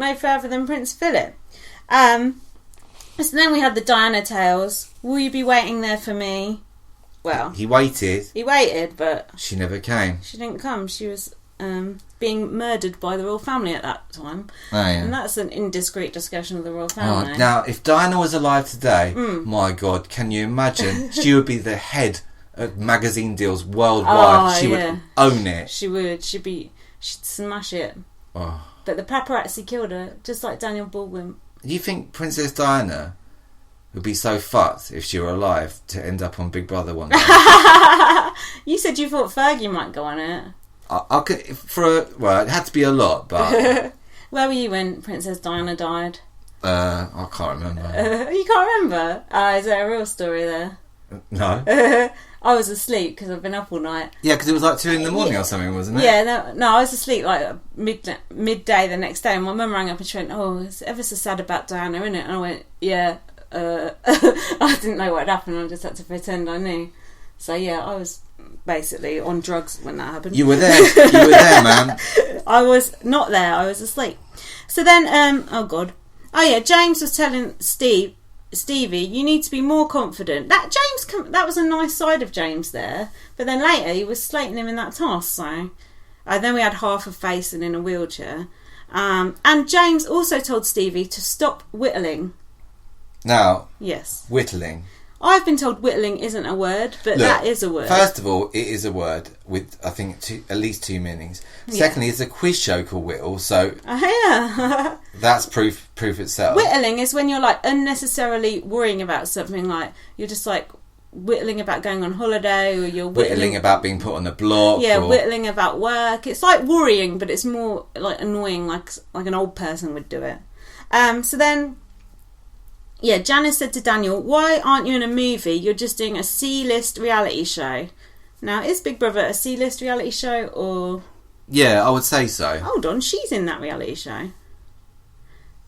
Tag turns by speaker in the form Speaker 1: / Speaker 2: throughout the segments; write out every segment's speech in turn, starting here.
Speaker 1: no further than Prince Philip. So then we had the Diana tales. Will you be waiting there for me? Well,
Speaker 2: he waited.
Speaker 1: He waited, but
Speaker 2: she never came.
Speaker 1: She didn't come. She was being murdered by the royal family at that time.
Speaker 2: Oh, yeah.
Speaker 1: And that's an indiscreet discussion of the royal family.
Speaker 2: Oh, now, if Diana was alive today, my God, can you imagine? She would be the head of magazine deals worldwide. She would own it.
Speaker 1: She would. She'd smash it.
Speaker 2: Oh.
Speaker 1: But the paparazzi killed her, just like Daniel Baldwin.
Speaker 2: Do you think Princess Diana would be so fucked if she were alive to end up on Big Brother one day?
Speaker 1: You said you thought Fergie might go on it.
Speaker 2: I could, it had to be a lot, but...
Speaker 1: Where were you when Princess Diana died?
Speaker 2: I can't remember.
Speaker 1: You can't remember? Is there a real story there?
Speaker 2: No.
Speaker 1: I was asleep because I've been up all night.
Speaker 2: Yeah, because it was like 2 a.m. or something, wasn't it?
Speaker 1: Yeah, no, I was asleep like midday the next day, and my mum rang up and she went, "Oh, it's ever so sad about Diana, isn't it?" And I went, "Yeah." I didn't know what had happened. I just had to pretend I knew. So yeah, I was basically on drugs when that happened.
Speaker 2: You were there. You were there, man.
Speaker 1: I was not there. I was asleep. So then, James was telling Stevie, you need to be more confident. That was a nice side of James there. But then later he was slating him in that task. So then we had half a face and in a wheelchair. And James also told Stevie to stop whittling.
Speaker 2: Now,
Speaker 1: yes,
Speaker 2: whittling.
Speaker 1: I've been told whittling isn't a word, but
Speaker 2: look,
Speaker 1: that is a word.
Speaker 2: First of all, it is a word with, I think, at least 2 meanings. Secondly, it's a quiz show called Whittle, so that's proof itself.
Speaker 1: Whittling is when you're like unnecessarily worrying about something, like you're just like whittling about going on holiday, or you're
Speaker 2: whittling about being put on the block.
Speaker 1: Yeah, whittling about work. It's like worrying, but it's more like annoying, like an old person would do it. So then. Yeah, Janice said to Daniel, "Why aren't you in a movie? You're just doing a C-list reality show." Now, is Big Brother a C-list reality show, or...?
Speaker 2: Yeah, I would say so.
Speaker 1: Hold on, she's in that reality show.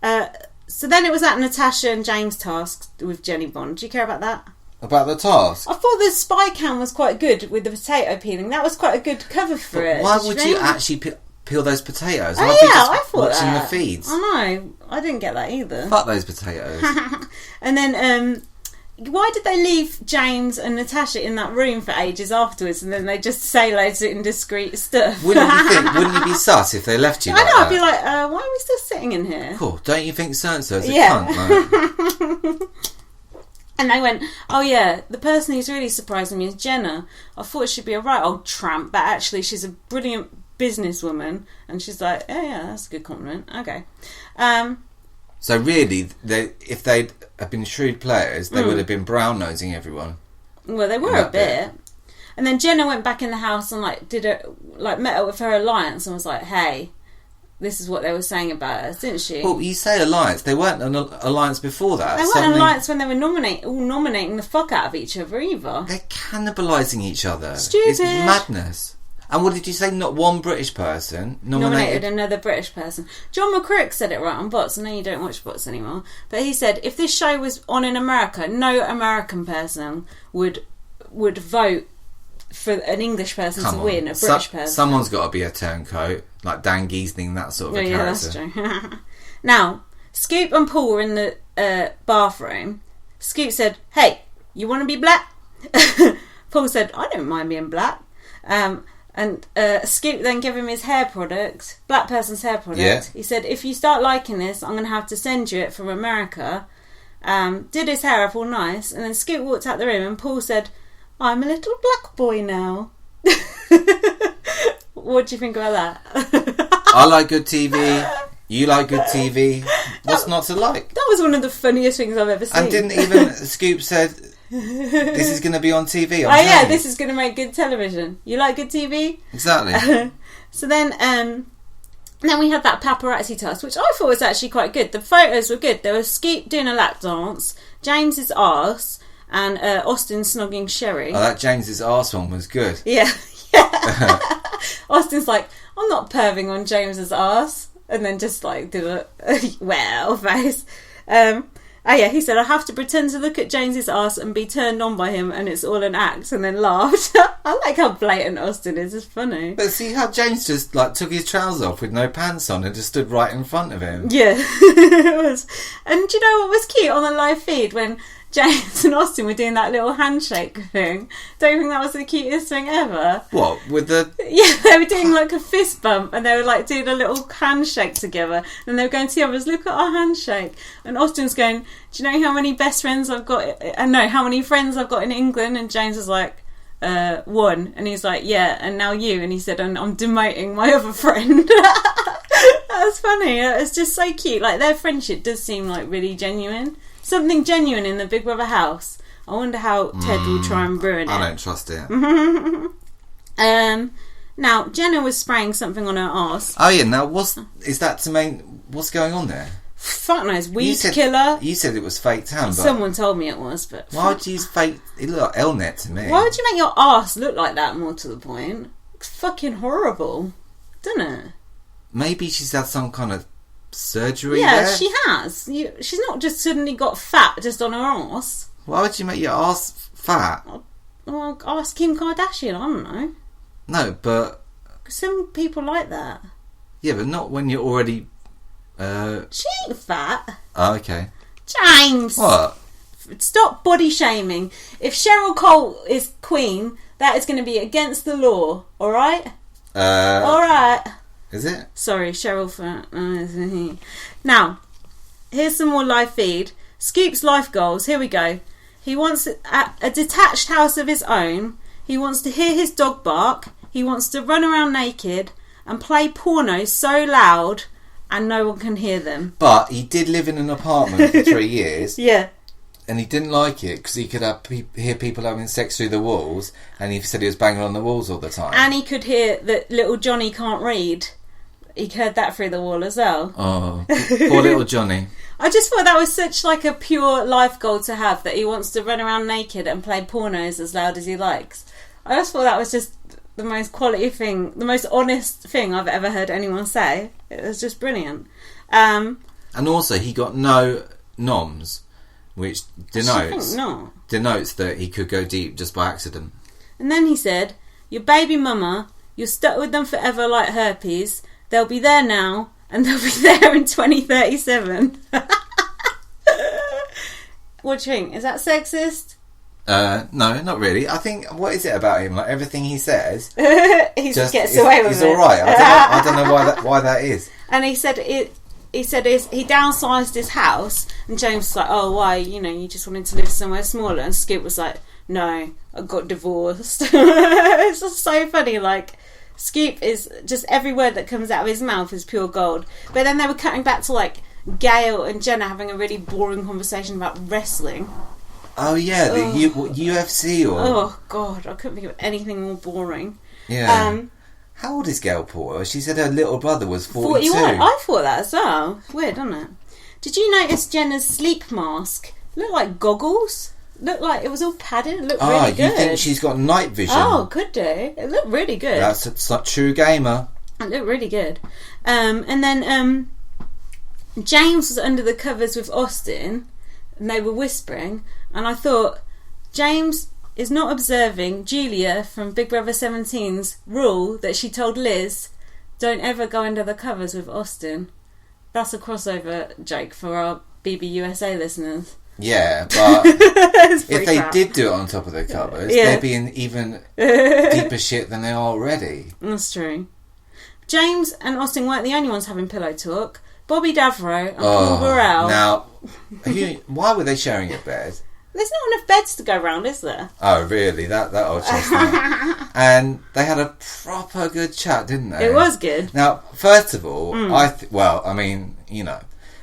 Speaker 1: So then it was that Natasha and James task with Jenny Bond. Do you care about that?
Speaker 2: About the task?
Speaker 1: I thought the spy cam was quite good with the potato peeling. That was quite a good cover for it.
Speaker 2: Why would you actually peel those potatoes?
Speaker 1: I thought
Speaker 2: watching
Speaker 1: that.
Speaker 2: The feeds.
Speaker 1: I know. I didn't get that either.
Speaker 2: Fuck those potatoes.
Speaker 1: And then, why did they leave James and Natasha in that room for ages afterwards, and then they just say loads of indiscreet stuff?
Speaker 2: Wouldn't you be sus if they left you like that?
Speaker 1: I know, I'd be like, why are we still sitting in here?
Speaker 2: Cool, don't you think so-and-so's a cunt? Like?
Speaker 1: And they went, "Oh yeah, the person who's really surprising me is Jenna. I thought she'd be a right old tramp, but actually she's a brilliant businesswoman." And she's like, "Oh yeah, that's a good compliment. Okay."
Speaker 2: So really, if they'd have been shrewd players, they would have been brown-nosing everyone.
Speaker 1: Well, they were a bit. And then Jenna went back in the house and met up with her alliance and was like, "Hey, this is what they were saying about us," didn't she?
Speaker 2: Well, you say alliance. They weren't an alliance before that.
Speaker 1: They weren't an alliance when they were nominating the fuck out of each other either.
Speaker 2: They're cannibalising each other.
Speaker 1: Stupid.
Speaker 2: It's madness. And what did you say? Not one British person nominated
Speaker 1: another British person. John McCrick said it right on Bots. I know you don't watch Bots anymore, but he said if this show was on in America, no American person would vote for an English person to win, a British person.
Speaker 2: Someone's got to be a turncoat, like Dan Giesling, that sort of a character.
Speaker 1: That's true. Now, Scoop and Paul were in the bathroom. Scoop said, "Hey, you want to be black?" Paul said, "I don't mind being black." And Scoop then gave him his hair product, black person's hair product. Yeah. He said, "If you start liking this, I'm going to have to send you it from America." Did his hair up all nice, and then Scoop walked out the room, and Paul said, "I'm a little black boy now." What do you think about that?
Speaker 2: I like good TV. You like good TV. What's not to like?
Speaker 1: That was one of the funniest things I've ever seen.
Speaker 2: And didn't even Scoop said, "This is going to be on TV."
Speaker 1: This is going to make good television. You like good TV?
Speaker 2: Exactly.
Speaker 1: So then we had that paparazzi task, which I thought was actually quite good. The photos were good. There was Scoop doing a lap dance, James's arse, and Austin snogging Sherry.
Speaker 2: Oh, that James's arse one was good.
Speaker 1: Yeah. Austin's like, "I'm not perving on James's arse," and then just like did a well face. And Oh yeah, he said, I have to pretend to look at James's ass and be turned on by him and it's all an act, and then laughed. I like how blatant Austin is. It's funny.
Speaker 2: But see how James just took his trousers off with no pants on and just stood right in front of him.
Speaker 1: Yeah, it was. And do you know what was cute on the live feed when James and Austin were doing that little handshake thing? Don't you think that was the cutest thing ever?
Speaker 2: What, with the...
Speaker 1: Yeah, they were doing like a fist bump and they were like doing a little handshake together, and they were going to the others, look at our handshake. And Austin's going, do you know how many best friends I've got? No, how many friends I've got in England? And James was like, one. And he's like, yeah, and now you. And he said, and I'm demoting my other friend. That was funny. It's just so cute. Like, their friendship does seem like really genuine. Something genuine in the Big Brother house. I wonder how Ted will try and ruin it.
Speaker 2: I don't trust it.
Speaker 1: Now, Jenna was spraying something on her arse.
Speaker 2: Oh yeah, now what's going on there?
Speaker 1: Fuck knows, weed killer.
Speaker 2: You said it was fake tan, but...
Speaker 1: Someone told me it was, but...
Speaker 2: Why would you use fake... It looked like Elnet to me.
Speaker 1: Why would you make your arse look like that, more to the point? It's fucking horrible, doesn't it?
Speaker 2: Maybe she's had some kind of surgery
Speaker 1: Yeah,
Speaker 2: there.
Speaker 1: she has. She's not just suddenly got fat just on her arse.
Speaker 2: Why would you make your arse fat?
Speaker 1: Well, ask Kim Kardashian, I don't know.
Speaker 2: No, but...
Speaker 1: Some people like that.
Speaker 2: Yeah, but not when you're already...
Speaker 1: She ain't fat.
Speaker 2: Oh, okay.
Speaker 1: James!
Speaker 2: What?
Speaker 1: Stop body shaming. If Cheryl Cole is queen, that is going to be against the law, alright? Alright.
Speaker 2: Is it?
Speaker 1: Sorry, Cheryl for... Now, here's some more live feed. Scoop's life goals. Here we go. He wants a detached house of his own. He wants to hear his dog bark. He wants to run around naked and play porno so loud and no one can hear them.
Speaker 2: But he did live in an apartment for 3 years.
Speaker 1: Yeah.
Speaker 2: And he didn't like it because he could hear people having sex through the walls, and he said he was banging on the walls all the time.
Speaker 1: And he could hear that little Johnny can't read. He heard that through the wall as well.
Speaker 2: Oh, poor little Johnny.
Speaker 1: I just thought that was such like a pure life goal to have, that he wants to run around naked and play pornos as loud as he likes. I just thought that was just the most quality thing, the most honest thing I've ever heard anyone say. It was just brilliant. And
Speaker 2: also, he got no noms, which denotes that he could go deep just by accident.
Speaker 1: And then he said, your baby mama, you're stuck with them forever like herpes. They'll be there now, and they'll be there in 2037. What do you think? Is that sexist?
Speaker 2: No, not really. I think, what is it about him? Like, everything he says...
Speaker 1: he just gets away with it.
Speaker 2: He's alright. I don't know why that is.
Speaker 1: And he said he downsized his house, and James was like, oh, why? You just wanted to live somewhere smaller. And Skip was like, no, I got divorced. It's just so funny, like... Scoop is just, every word that comes out of his mouth is pure gold. But then they were cutting back to like Gail and Jenna having a really boring conversation about wrestling.
Speaker 2: Oh yeah, the UFC or...
Speaker 1: Oh god, I couldn't think of anything more boring.
Speaker 2: Yeah. How old is Gail Porter? She said her little brother was 42.
Speaker 1: 41. I thought that as well. Weird, isn't it? Did you notice Jenna's sleep mask looked like goggles? Looked like it was all padded. It looked really good.
Speaker 2: You think she's got night vision?
Speaker 1: Oh, could do. It looked really good.
Speaker 2: That's a true gamer.
Speaker 1: It looked really good. And then James was under the covers with Austin, and they were whispering. And I thought, James is not observing Julia from Big Brother 17's rule that she told Liz, don't ever go under the covers with Austin. That's a crossover joke for our BB USA listeners.
Speaker 2: Yeah, but if they did do it on top of the covers, they'd be in even deeper shit than they are already.
Speaker 1: That's true. James and Austin weren't the only ones having pillow talk. Bobby Davro and Paul Burrell.
Speaker 2: Now, why were they sharing a bed?
Speaker 1: There's not enough beds to go round, is there?
Speaker 2: Oh, really? That old chestnut. And they had a proper good chat, didn't they?
Speaker 1: It was good.
Speaker 2: Now, first of all,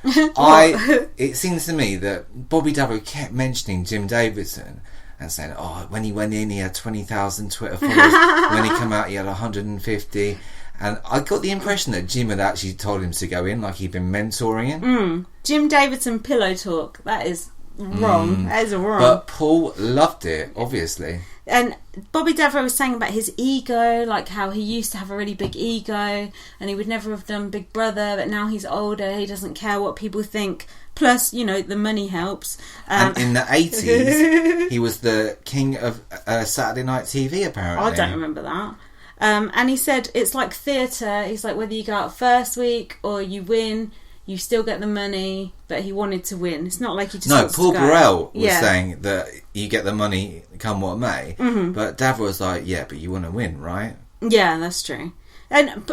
Speaker 2: it seems to me that Bobby Davro kept mentioning Jim Davidson and saying, oh, when he went in he had 20,000 Twitter followers, when he came out he had 150, and I got the impression that Jim had actually told him to go in, like he'd been mentoring him.
Speaker 1: Jim Davidson pillow talk, that is wrong. That is wrong.
Speaker 2: But Paul loved it, obviously.
Speaker 1: And Bobby Devereaux was saying about his ego, like how he used to have a really big ego and he would never have done Big Brother, but now he's older, he doesn't care what people think. Plus, the money helps.
Speaker 2: And in the 80s, he was the king of Saturday Night TV, apparently.
Speaker 1: I don't remember that. And he said it's like theatre. He's like, whether you go out first week or you win, you still get the money, but he wanted to win. It's not like he just wants
Speaker 2: Paul
Speaker 1: to go.
Speaker 2: Burrell was saying that you get the money come what may.
Speaker 1: Mm-hmm.
Speaker 2: But Devereaux was like, yeah, but you want to win, right?
Speaker 1: Yeah, that's true. But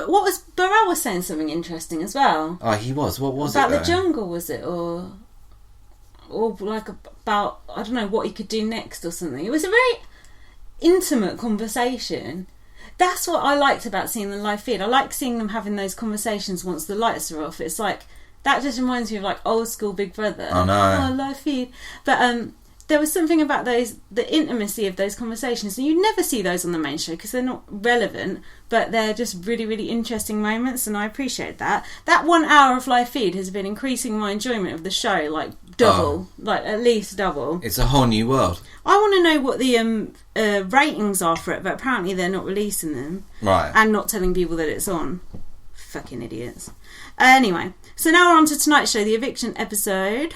Speaker 1: Burrell was saying something interesting as well.
Speaker 2: Oh, he was. What was
Speaker 1: about
Speaker 2: it?
Speaker 1: About the jungle, was it? Or like about, I don't know, what he could do next or something. It was a very intimate conversation. That's what I liked about seeing the live feed. I like seeing them having those conversations once the lights are off. It's like, that just reminds me of like old school Big Brother.
Speaker 2: I know.
Speaker 1: Oh, live feed. But there was something about the intimacy of those conversations. And you never see those on the main show because they're not relevant, but they're just really, really interesting moments, and I appreciate that. That 1 hour of live feed has been increasing my enjoyment of the show, like double, like at least double.
Speaker 2: It's a whole new world.
Speaker 1: I want to know what the ratings are for it, but apparently they're not releasing them.
Speaker 2: Right.
Speaker 1: And not telling people that it's on. Fucking idiots. Anyway, so now we're on to tonight's show, the eviction episode.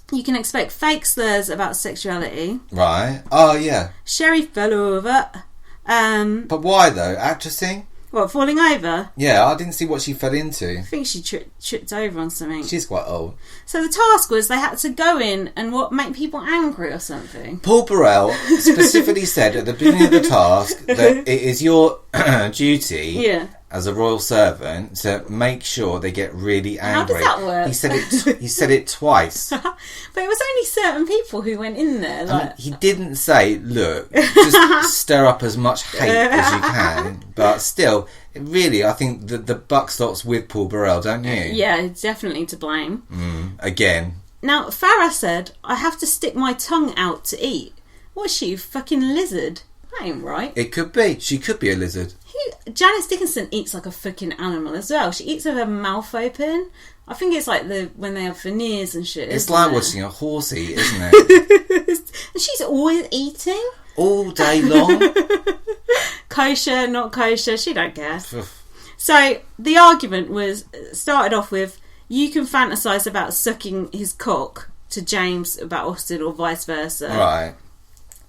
Speaker 1: You can expect fake slurs about sexuality.
Speaker 2: Right. Oh, yeah.
Speaker 1: Sherry fell over.
Speaker 2: But why, though? Actressing?
Speaker 1: What, falling over?
Speaker 2: Yeah, I didn't see what she fell into.
Speaker 1: I think she tripped over on something.
Speaker 2: She's quite old.
Speaker 1: So the task was they had to go in and make people angry or something.
Speaker 2: Paul Burrell specifically said at the beginning of the task that it is your duty as a royal servant to make sure they get really angry.
Speaker 1: How does that work?
Speaker 2: He said it twice.
Speaker 1: But it was only certain people who went in there. Like...
Speaker 2: I mean, he didn't say, look, just stir up as much hate as you can. But still, really, I think the buck stops with Paul Burrell, don't you?
Speaker 1: Yeah, definitely to blame.
Speaker 2: Again.
Speaker 1: Now, Farrah said, I have to stick my tongue out to eat. What's she, fucking lizard? That ain't right.
Speaker 2: It could be. She could be a lizard.
Speaker 1: Janice Dickinson eats like a fucking animal as well. She eats with her mouth open. I think it's like when they have veneers and shit.
Speaker 2: It's like watching a horse eat, isn't it?
Speaker 1: And she's always eating.
Speaker 2: All day long.
Speaker 1: Kosher, not kosher, she don't care. So the argument started off with, you can fantasise about sucking his cock to James about Austin or vice versa.
Speaker 2: Right.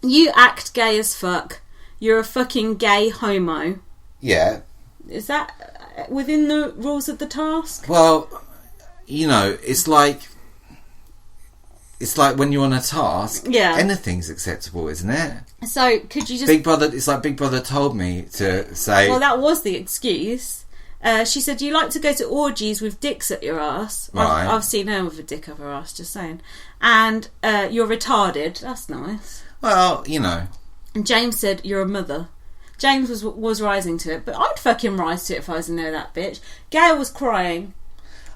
Speaker 1: You act gay as fuck. You're a fucking gay homo.
Speaker 2: Yeah.
Speaker 1: Is that within the rules of the task?
Speaker 2: Well, it's like when you're on a task, anything's acceptable, isn't it?
Speaker 1: So could you just...
Speaker 2: Big Brother, it's like Big Brother told me to say...
Speaker 1: Well, that was the excuse. She said, you like to go to orgies with dicks at your ass.
Speaker 2: Right.
Speaker 1: I've seen her with a dick up her ass, just saying. And you're retarded. That's nice.
Speaker 2: Well,
Speaker 1: And James said, you're a mother. James was rising to it, but I'd fucking rise to it if I was in there, that bitch. Gail was crying.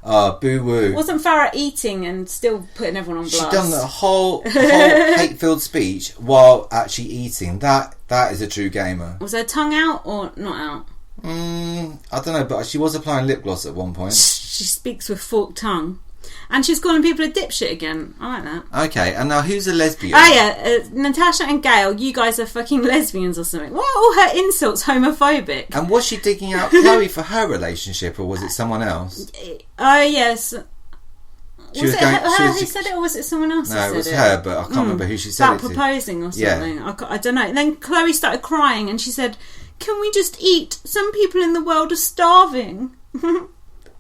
Speaker 2: Boo-woo.
Speaker 1: Wasn't Farrah eating and still putting everyone on blast?
Speaker 2: She'd done the whole hate-filled speech while actually eating. That is a true gamer.
Speaker 1: Was her tongue out or not out?
Speaker 2: I don't know, but she was applying lip gloss at one point.
Speaker 1: She speaks with forked tongue. And she's calling people a dipshit again. I like that.
Speaker 2: Okay, and now who's a lesbian?
Speaker 1: Oh yeah, Natasha and Gail, you guys are fucking lesbians or something. Why are all her insults homophobic?
Speaker 2: And was she digging out Chloe for her relationship, or was it someone else?
Speaker 1: Oh yes. Was it her who said it, or was it someone else?
Speaker 2: No, it was her, but I can't remember who she said
Speaker 1: about
Speaker 2: it to.
Speaker 1: Proposing or something.
Speaker 2: Yeah.
Speaker 1: I don't know. And then Chloe started crying, and she said, "Can we just eat? Some people in the world are starving."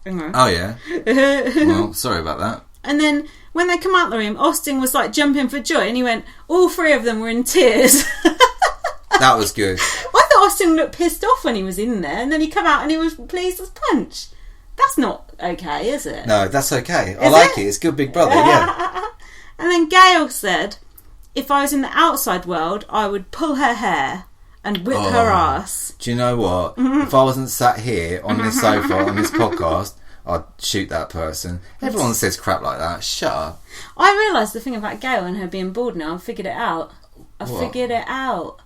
Speaker 2: Oh yeah. Well, sorry about that.
Speaker 1: And then when they come out the room, Austin was like jumping for joy, and he went, all three of them were in tears.
Speaker 2: That was good.
Speaker 1: I thought Austin looked pissed off when he was in there, and then he come out and he was pleased as punch. That's not okay, is it?
Speaker 2: No, that's okay. I like it. It's good Big Brother, yeah.
Speaker 1: And then Gail said, if I was in the outside world, I would pull her hair and whip her ass.
Speaker 2: Do you know what? If I wasn't sat here on this sofa on this podcast, I'd shoot that person. Everyone says crap like that. Shut up.
Speaker 1: I realised the thing about Gail and her being bald now. I figured it out. Figured it out.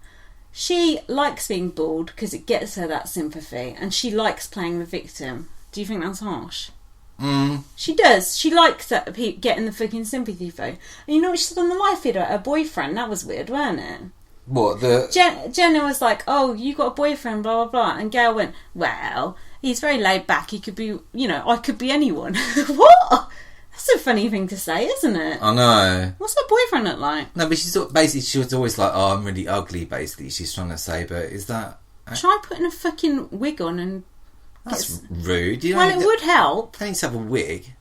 Speaker 1: She likes being bald because it gets her that sympathy, and she likes playing the victim. Do you think that's harsh? She does. She likes that getting the fucking sympathy phone. And you know what she said on the live feed about her boyfriend? That was weird, wasn't it?
Speaker 2: What, the...
Speaker 1: Jenna was like, oh, you got a boyfriend, blah, blah, blah. And Gail went, well, he's very laid back. He could be, I could be anyone. What? That's a funny thing to say, isn't it?
Speaker 2: I know.
Speaker 1: What's her boyfriend look like?
Speaker 2: No, but she was always like, oh, I'm really ugly, basically, she's trying to say, but is that...
Speaker 1: Try putting a fucking wig on and...
Speaker 2: That's rude.
Speaker 1: Well, it would help.
Speaker 2: They need to have a wig.